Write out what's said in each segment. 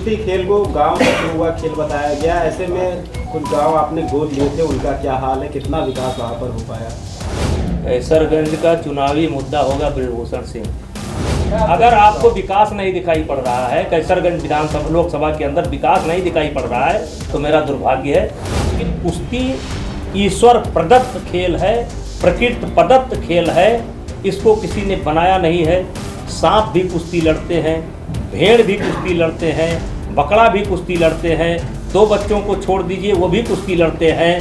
कुश्ती खेल को गांव में शुरू हुआ खेल बताया गया, ऐसे में कुछ गांव आपने गोद लिए थे, उनका क्या हाल है, कितना विकास वहाँ पर हो पाया? कैसरगंज का चुनावी मुद्दा होगा बृजभूषण सिंह। अगर आपको विकास नहीं दिखाई पड़ रहा है, कैसरगंज विधानसभा लोकसभा के अंदर विकास नहीं दिखाई पड़ रहा है, तो मेरा दुर्भाग्य है कि कुश्ती ईश्वर प्रदत्त खेल है, प्रकृति प्रदत्त खेल है, इसको किसी ने बनाया नहीं है। सांप भी कुश्ती लड़ते हैं, भेड़ भी कुश्ती लड़ते हैं, बकरा भी कुश्ती लड़ते हैं, 2 बच्चों को छोड़ दीजिए वो भी कुश्ती लड़ते हैं।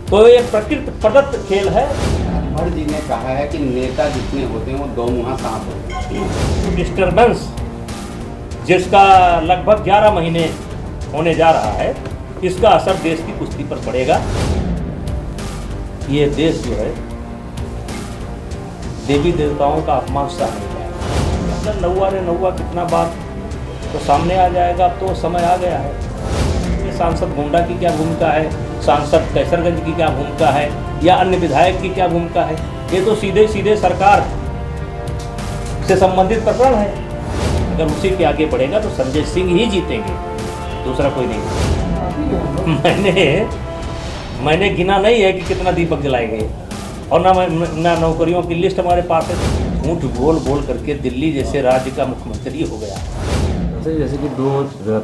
तो ये प्रकृति प्रदत्त खेल है। राजभर जी ने कहा है कि नेता जितने होते हैं वो 2 मुँहा सांप होते हैं। डिस्टर्बेंस जिसका लगभग 11 महीने होने जा रहा है, इसका असर देश की कुश्ती पर पड़ेगा। ये देश जो है देवी देवताओं का अपमान सह नहीं पाएगा। अगर नौवा रे नौवा कितना बात तो सामने आ जाएगा, तो समय आ गया है। ये सांसद गोंडा की क्या भूमिका है, सांसद कैसरगंज की क्या भूमिका है, या अन्य विधायक की क्या भूमिका है, ये तो सीधे सीधे सरकार से संबंधित प्रकरण है। अगर उसी के आगे बढ़ेगा तो संजय सिंह ही जीतेंगे, दूसरा कोई नहीं। मैंने गिना नहीं है कि कितना दीपक जलाए गए, और ना नौकरियों की लिस्ट हमारे पास है। झूठ बोल बोल करके दिल्ली जैसे राज्य का मुख्यमंत्री हो गया। जैसे कि 2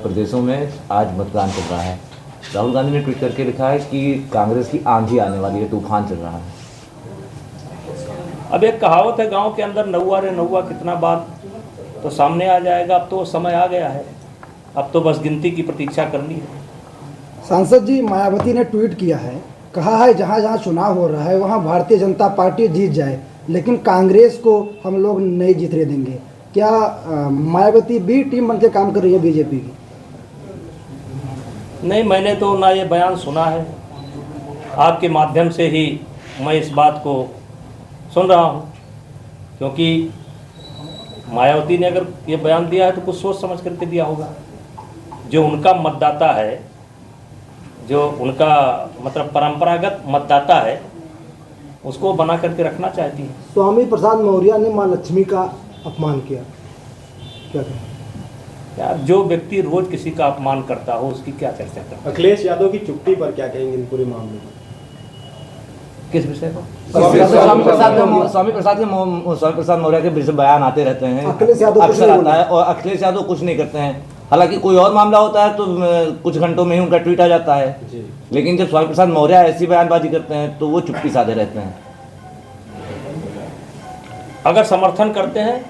प्रदेशों में आज मतदान चल रहा है, राहुल गांधी ने ट्वीट करके लिखा है कि कांग्रेस की आंधी आने वाली है, तूफान चल रहा है। अब एक कहावत है गांव के अंदर, नौवा रे नौवा कितना बात तो सामने आ जाएगा। अब तो समय आ गया है, अब तो बस गिनती की प्रतीक्षा करनी है। सांसद जी, मायावती ने ट्वीट किया है, कहा है जहाँ जहाँ चुनाव हो रहा है वहाँ भारतीय जनता पार्टी जीत जाए, लेकिन कांग्रेस को हम लोग नहीं जीतने देंगे। क्या मायावती भी टीम बनकर काम कर रही है बीजेपी की? नहीं, मैंने तो ना ये बयान सुना है, आपके माध्यम से ही मैं इस बात को सुन रहा हूँ। क्योंकि मायावती ने अगर ये बयान दिया है तो कुछ सोच समझ करके दिया होगा। जो उनका मतदाता है, जो उनका मतलब परंपरागत मतदाता है, उसको बना करके रखना चाहती है। स्वामी प्रसाद मौर्य ने मां लक्ष्मी का अपमान किया, क्या कहें? यार, जो व्यक्ति रोज किसी का अपमान करता हो उसकी क्या चर्चा करता है? अखिलेश यादव की चुप्पी पर क्या कहेंगे इन पूरे मामले में? किस विषय को? स्वामी प्रसाद मौर्य के विषय बयान आते रहते हैं, अखिलेश यादव अक्सर आता है, और अखिलेश यादव कुछ नहीं करते हैं। हालांकि कोई और मामला होता है तो कुछ घंटों में ही उनका ट्वीट आ जाता है, लेकिन जब स्वामी प्रसाद मौर्य ऐसी बयानबाजी करते हैं तो वो चुप्पी साधे रहते हैं। अगर समर्थन करते हैं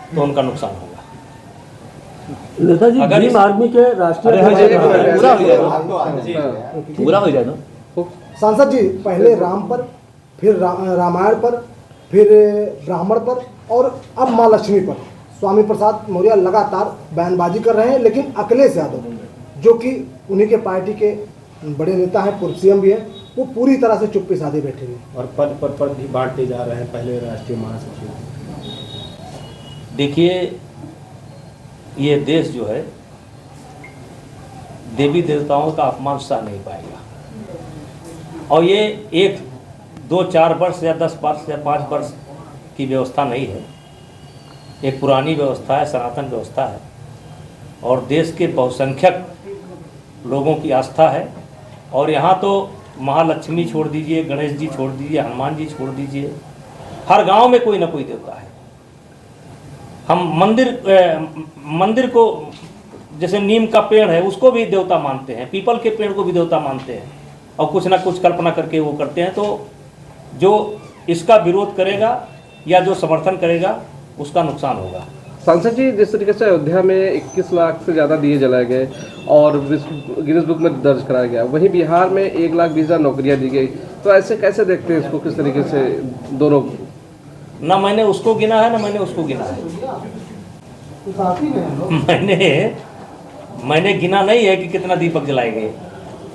तो उनका नुकसान होगा। नेताजी भीम आर्मी के राष्ट्रीय पूरा हो जाए ना। सांसद जी, पहले राम पर, फिर रामायण पर, फिर ब्राह्मण पर, और अब मां लक्ष्मी पर स्वामी प्रसाद मौर्य लगातार बयानबाजी कर रहे हैं, लेकिन अखिलेश यादव, जो कि उन्हीं के पार्टी के बड़े नेता हैं, पूर्व सीएम भी है, वो पूरी तरह से चुप्पी साधे बैठे हैं और पद भी बांटते जा रहे हैं, पहले राष्ट्रीय महासचिव। देखिए, ये देश जो है देवी देवताओं का अपमान सह नहीं पाएगा, और ये 1, 2, 4 वर्ष या 10 वर्ष या 5 वर्ष की व्यवस्था नहीं है। एक पुरानी व्यवस्था है, सनातन व्यवस्था है, और देश के बहुसंख्यक लोगों की आस्था है। और यहाँ तो महालक्ष्मी छोड़ दीजिए, गणेश जी छोड़ दीजिए, हनुमान जी छोड़ दीजिए, हर गांव में कोई ना कोई देवता है। हम मंदिर को, जैसे नीम का पेड़ है उसको भी देवता मानते हैं, पीपल के पेड़ को भी देवता मानते हैं, और कुछ ना कुछ कल्पना करके वो करते हैं। तो जो इसका विरोध करेगा या जो समर्थन करेगा उसका नुकसान होगा। सांसद जी, जिस तरीके से अयोध्या में 21 लाख से ज़्यादा दिए जलाए गए और गिनीज बुक में दर्ज कराया गया, वहीं बिहार में 1,20,000 नौकरियां दी गई, तो ऐसे कैसे देखते हैं इसको, किस तरीके से दोनों? ना मैंने उसको गिना है, ना मैंने उसको गिना है। मैंने गिना नहीं है कि कितना दीपक जलाए गए,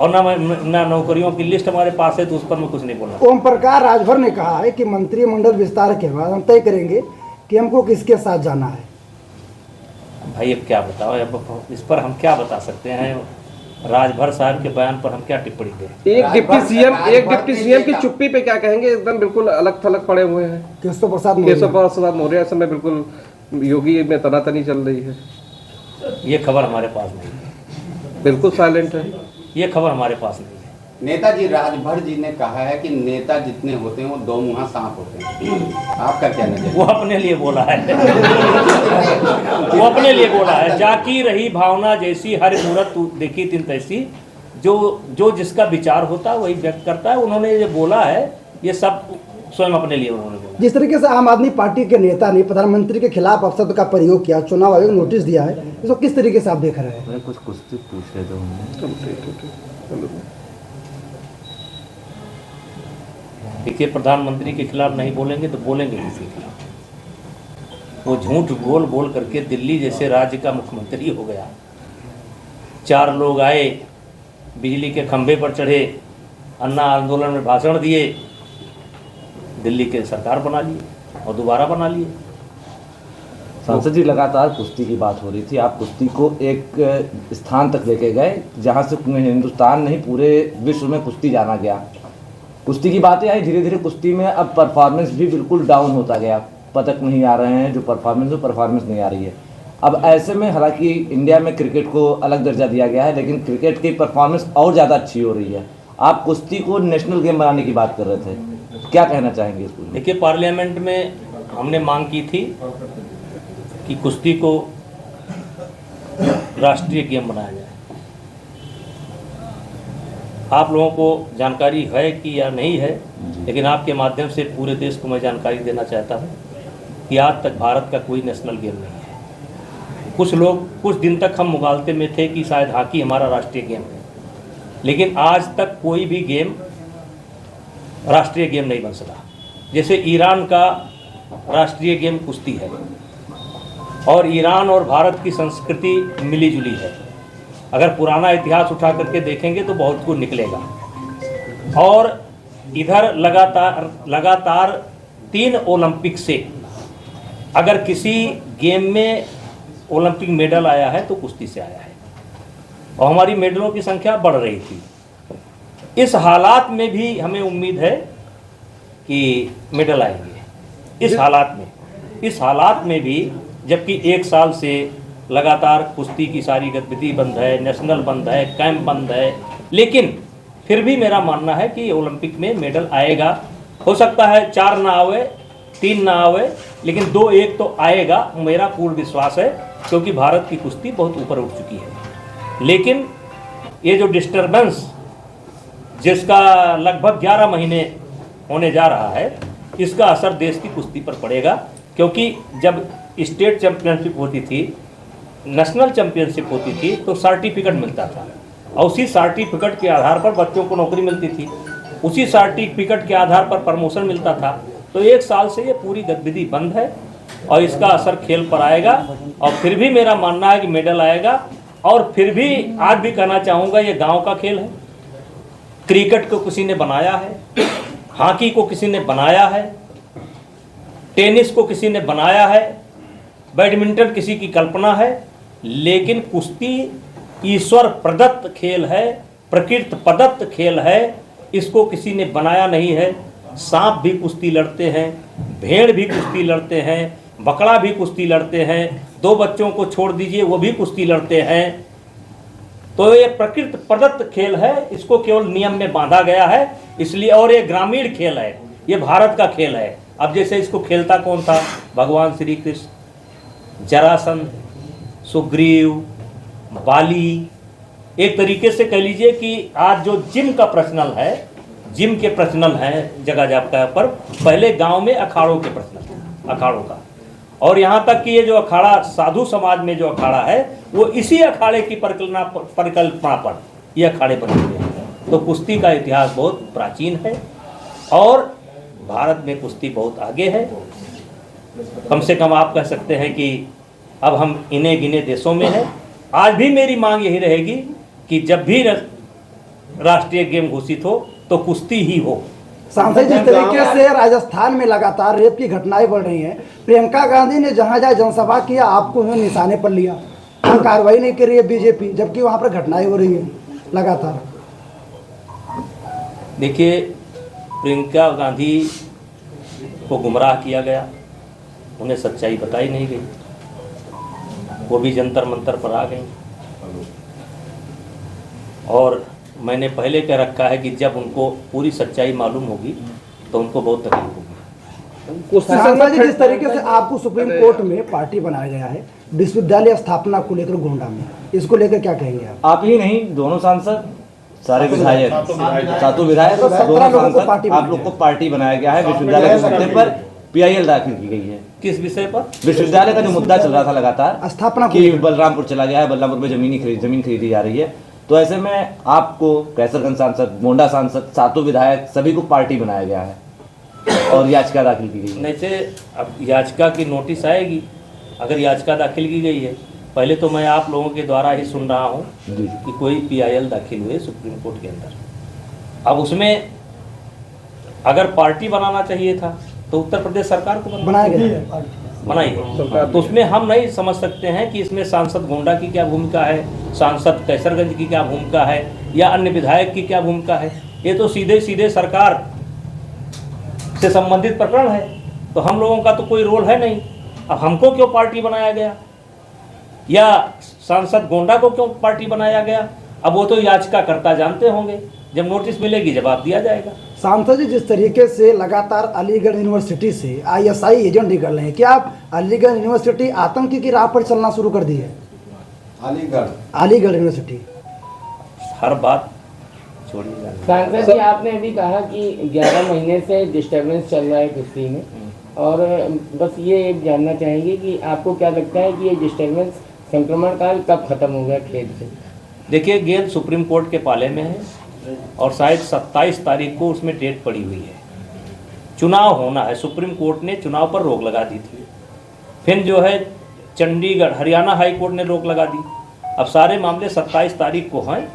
और ना नौकरियों की लिस्ट हमारे पास है, तो उस पर मैं कुछ नहीं बोलना। ओम प्रकाश राजभर ने कहा है कि मंत्रिमंडल विस्तार के बाद हम तय करेंगे कि हमको किसके साथ जाना है। भाई, अब क्या बताओ, अब इस पर हम क्या बता सकते हैं? राजभर साहब के बयान पर हम क्या टिप्पणी दें? एक डिप्टी सीएम की चुप्पी पे क्या कहेंगे? एकदम बिल्कुल अलग थलग पड़े हुए हैं। केशव प्रसाद मौर्य इस समय बिल्कुल योगी में तनातनी चल रही है। ये खबर हमारे पास नहीं है। बिल्कुल साइलेंट है। ये खबर हमारे पास नहीं है। नेताजी राजभर जी ने कहा है कि नेता जितने होते हैं वो दो मुँहा सांप होते हैं, आपका क्या नजर? वो अपने लिए बोला है। वो अपने लिए बोला है। जाकी रही भावना जैसी हर मूरत तू देखी तिन तैसी। जो जिसका विचार होता है वही व्यक्त करता है। उन्होंने ये बोला है, ये सब स्वयं अपने लिए उन्होंने बोला। जिस तरीके से आम आदमी पार्टी के नेता ने प्रधानमंत्री के खिलाफ अपशब्द का प्रयोग किया, चुनाव आयोग नोटिस दिया है, इसको किस तरीके से आप देख रहे हैं? कुछ कुश्ती पूछ रहे थे उन्होंने। देखिए, प्रधानमंत्री के खिलाफ नहीं बोलेंगे तो बोलेंगे किसी के खिलाफ? वो झूठ बोल बोल करके दिल्ली जैसे राज्य का मुख्यमंत्री हो गया। 4 लोग आए, बिजली के खंभे पर चढ़े, अन्ना आंदोलन में भाषण दिए, दिल्ली के सरकार बना लिए और दोबारा बना लिए। सांसद जी, लगातार कुश्ती की बात हो रही थी, आप कुश्ती को एक स्थान तक लेके गए जहां से हिंदुस्तान नहीं पूरे विश्व में कुश्ती जाना गया। कुश्ती की बातें आई, धीरे धीरे कुश्ती में अब परफॉर्मेंस भी बिल्कुल डाउन होता गया, पदक नहीं आ रहे हैं, जो परफॉर्मेंस नहीं आ रही है। अब ऐसे में हालांकि इंडिया में क्रिकेट को अलग दर्जा दिया गया है, लेकिन क्रिकेट की परफॉर्मेंस और ज़्यादा अच्छी हो रही है। आप कुश्ती को नेशनल गेम बनाने की बात कर रहे थे, क्या कहना चाहेंगे इसको? देखिए, पार्लियामेंट में हमने मांग की थी कि कुश्ती को राष्ट्रीय गेम बनाया जाए। आप लोगों को जानकारी है कि या नहीं है, लेकिन आपके माध्यम से पूरे देश को मैं जानकारी देना चाहता हूँ कि आज तक भारत का कोई नेशनल गेम नहीं है। कुछ दिन तक हम मुगालते में थे कि शायद हॉकी हमारा राष्ट्रीय गेम है, लेकिन आज तक कोई भी गेम राष्ट्रीय गेम नहीं बन सका। जैसे ईरान का राष्ट्रीय गेम कुश्ती है, और ईरान और भारत की संस्कृति मिली जुली है। अगर पुराना इतिहास उठा करके देखेंगे तो बहुत कुछ निकलेगा। और इधर लगातार 3 ओलंपिक से अगर किसी गेम में ओलंपिक मेडल आया है तो कुश्ती से आया है, और हमारी मेडलों की संख्या बढ़ रही थी। इस हालात में भी हमें उम्मीद है कि मेडल आएंगे। इस हालात में भी, जबकि 1 साल से लगातार कुश्ती की सारी गतिविधि बंद है, नेशनल बंद है, कैंप बंद है, लेकिन फिर भी मेरा मानना है कि ओलंपिक में मेडल आएगा। हो सकता है 4 ना आवे, 3 ना आवे, लेकिन 2-1 तो आएगा, मेरा पूर्ण विश्वास है, क्योंकि भारत की कुश्ती बहुत ऊपर उठ चुकी है। लेकिन ये जो डिस्टर्बेंस जिसका लगभग 11 महीने होने जा रहा है, इसका असर देश की कुश्ती पर पड़ेगा। क्योंकि जब स्टेट चैंपियनशिप होती थी, नेशनल चैंपियनशिप होती थी, तो सर्टिफिकेट मिलता था, और उसी सर्टिफिकेट के आधार पर बच्चों को नौकरी मिलती थी, उसी सर्टिफिकेट के आधार पर प्रमोशन मिलता था। तो 1 साल से ये पूरी गतिविधि बंद है, और इसका असर खेल पर आएगा। और फिर भी मेरा मानना है कि मेडल आएगा। और फिर भी आज भी कहना चाहूँगा, ये गाँव का खेल है। क्रिकेट को किसी ने बनाया है, हॉकी को किसी ने बनाया है, टेनिस को किसी ने बनाया है, बैडमिंटन किसी की कल्पना है, लेकिन कुश्ती ईश्वर प्रदत्त खेल है, प्रकृति प्रदत्त खेल है। इसको किसी ने बनाया नहीं है। सांप भी कुश्ती लड़ते हैं, भेड़ भी कुश्ती लड़ते हैं, बकरा भी कुश्ती लड़ते हैं, 2 बच्चों को छोड़ दीजिए वो भी कुश्ती लड़ते हैं। तो ये प्रकृति प्रदत्त खेल है, इसको केवल नियम में बांधा गया है इसलिए। और ये ग्रामीण खेल है, ये भारत का खेल है। अब जैसे इसको खेलता कौन था? भगवान श्री कृष्ण, जरासंध, सुग्रीव, बाली। एक तरीके से कह लीजिए कि आज जो जिम का प्रचलन है, जिम के प्रचलन है जगह जगह पर, पहले गांव में अखाड़ों के प्रचलन, अखाड़ों का। और यहाँ तक कि ये जो अखाड़ा, साधु समाज में जो अखाड़ा है, वो इसी अखाड़े की परिकल्पना पर ये अखाड़े बने हुए हैं। तो कुश्ती का इतिहास बहुत प्राचीन है, और भारत में कुश्ती बहुत आगे है। कम से कम आप कह सकते हैं कि अब हम इन्हें गिने देशों में हैं। आज भी मेरी मांग यही रहेगी कि जब भी राष्ट्रीय गेम घोषित हो तो कुश्ती ही हो। सांसद जिस तरीके से राजस्थान में लगातार रेप की घटनाएं बढ़ रही हैं, प्रियंका गांधी ने जहां जहां जनसभा किया आपको निशाने पर लिया, कार्रवाई नहीं कर रही है बीजेपी, जबकि वहां पर घटनाएं हो रही है लगातार। देखिए, प्रियंका गांधी को गुमराह किया गया, उन्हें सच्चाई बताई नहीं गई। वो भी जंतर मंतर पर आ गई। और मैंने पहले कह रखा है कि जब उनको पूरी सच्चाई मालूम होगी तो उनको बहुत तकलीफ होगी। सांसद जी, जिस तरीके से आपको सुप्रीम कोर्ट में पार्टी बनाया गया है विश्वविद्यालय स्थापना को लेकर गोंडा में, इसको लेकर क्या कहेंगे आप ही नहीं, दोनों सांसद, सारे विधायक, सातों विधायक, तो 17 दोनों लोगों को सांसद, पार्टी आप लोग को पार्टी बनाया गया है। विश्वविद्यालय के मुद्दे पर PIL दाखिल की गई है। किस विषय पर? विश्वविद्यालय का जो मुद्दा चल रहा था लगातार स्थापना कि बलरामपुर चला गया है, बलरामपुर में जमीन खरीदी जा रही है, तो ऐसे में आपको कैसरगंज सांसद, गोंडा सांसद, सातों विधायक, सभी को पार्टी बनाया गया है और याचिका दाखिल की गई है। नहीं से अब याचिका की नोटिस आएगी। अगर याचिका दाखिल की गई है, पहले तो मैं आप लोगों के द्वारा ही सुन रहा हूँ जी। कि कोई PIL दाखिल हुए सुप्रीम कोर्ट के अंदर। अब उसमें अगर पार्टी बनाना चाहिए था तो उत्तर प्रदेश सरकार को बनाया गया है। बनाई है, तो उसमें हम नहीं समझ सकते हैं कि इसमें सांसद गोंडा की क्या भूमिका है, सांसद कैसरगंज की क्या भूमिका है, या अन्य विधायक की क्या भूमिका है। ये तो सीधे सीधे सरकार से संबंधित प्रकरण है, तो हम लोगों का तो कोई रोल है नहीं। अब हमको क्यों पार्टी बनाया गया या सांसद गोंडा को क्यों पार्टी बनाया गया, अब वो तो याचिकाकर्ता जानते होंगे। जब नोटिस मिलेगी जवाब दिया जाएगा। सांसद जी, जिस तरीके से लगातार अलीगढ़ यूनिवर्सिटी से ISI एजेंट निकल रहे हैं, क्या आप अलीगढ़ यूनिवर्सिटी आतंकी की राह पर चलना शुरू कर दी है? अलीगढ़ यूनिवर्सिटी हर बात छोड़िए। सांसद जी, आपने अभी कहा कि 11 महीने से डिस्टर्बेंस चल रहा है कुश्ती में, और बस ये जानना चाहेंगे कि आपको क्या लगता है कि ये डिस्टर्बेंस संक्रमण काल कब खत्म होगा खेल से? देखिए, गेंद सुप्रीम कोर्ट के पाले में है और शायद 27 तारीख को उसमें डेट पड़ी हुई है। चुनाव होना है, सुप्रीम कोर्ट ने चुनाव पर रोक लगा दी थी। फिर जो है चंडीगढ़, हरियाणा हाई कोर्ट ने रोक लगा दी। अब सारे मामले 27 तारीख को हैं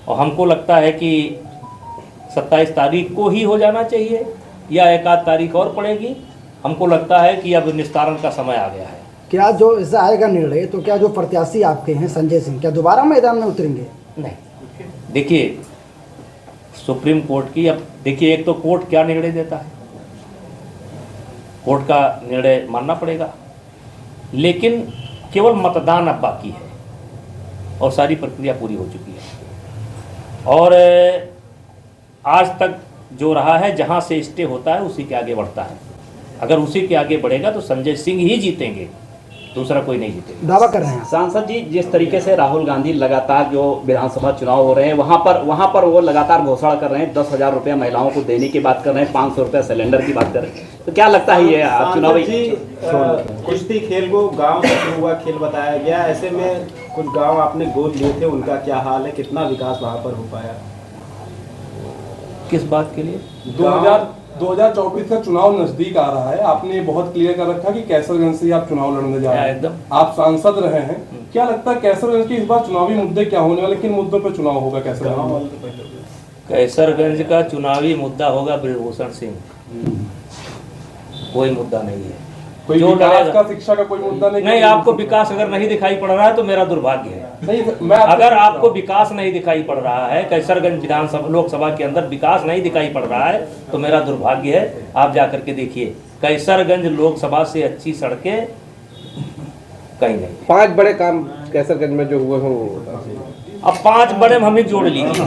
और हमको लगता है कि 27 तारीख को ही हो जाना चाहिए या एक आध तारीख और पड़ेगी। हमको लगता है कि अब निस्तारण का समय आ गया है। क्या जो इससे आएगा निर्णय, तो क्या जो प्रत्याशी आपके हैं संजय सिंह, क्या दोबारा मैदान में उतरेंगे? नहीं, देखिए सुप्रीम कोर्ट की, अब देखिए एक तो कोर्ट क्या निर्णय देता है, कोर्ट का निर्णय मानना पड़ेगा, लेकिन केवल मतदान अब बाकी है और सारी प्रक्रिया पूरी हो चुकी है। और आज तक जो रहा है, जहां से स्टे होता है उसी के आगे बढ़ता है। अगर उसी के आगे बढ़ेगा तो संजय सिंह ही जीतेंगे, दूसरा कोई नहीं जीतेगा। दावा कर रहे हैं सांसद जी, जिस तरीके से राहुल गांधी लगातार जो विधानसभा चुनाव हो रहे हैं वहाँ पर वो लगातार घोषणा कर रहे हैं, 10,000 रुपया महिलाओं को देने की बात कर रहे हैं, 500 रुपया सिलेंडर की बात कर रहे हैं, तो क्या लगता है ये चुनावी कुश्ती खेल को गांव से शुरू हुआ खेल बताया गया, ऐसे में कुछ गांव आपने गोद लिए थे, उनका क्या हाल है, कितना विकास वहां पर हो पाया? किस बात के लिए? 2024 का चुनाव नजदीक आ रहा है, आपने बहुत क्लियर कर रखा कि कैसरगंज से आप चुनाव लड़ने जा रहे हैं, एकदम। आप सांसद रहे हैं, क्या लगता है कैसरगंज के इस बार चुनावी मुद्दे क्या होने वाले, किन मुद्दों पर चुनाव होगा कैसरगंज में? कैसरगंज का चुनावी मुद्दा होगा ब्रजभूषण सिंह, कोई मुद्दा नहीं है। कोई जो विकास लड़ेगा- का, शिक्षा का कोई मुद्दा नहीं? आपको विकास अगर नहीं दिखाई पड़ रहा है तो मेरा दुर्भाग्य है। नहीं, मैं अगर आपको विकास नहीं दिखाई पड़ रहा है, कैसरगंज विधानसभा लोकसभा के अंदर विकास नहीं दिखाई पड़ रहा है तो मेरा दुर्भाग्य है। आप जाकर के देखिए, कैसरगंज लोकसभा से अच्छी सड़कें कहीं नहीं। 5 बड़े काम कैसरगंज में जो हुए हों, अब 5 बड़े हम ही जोड़ लीजिए।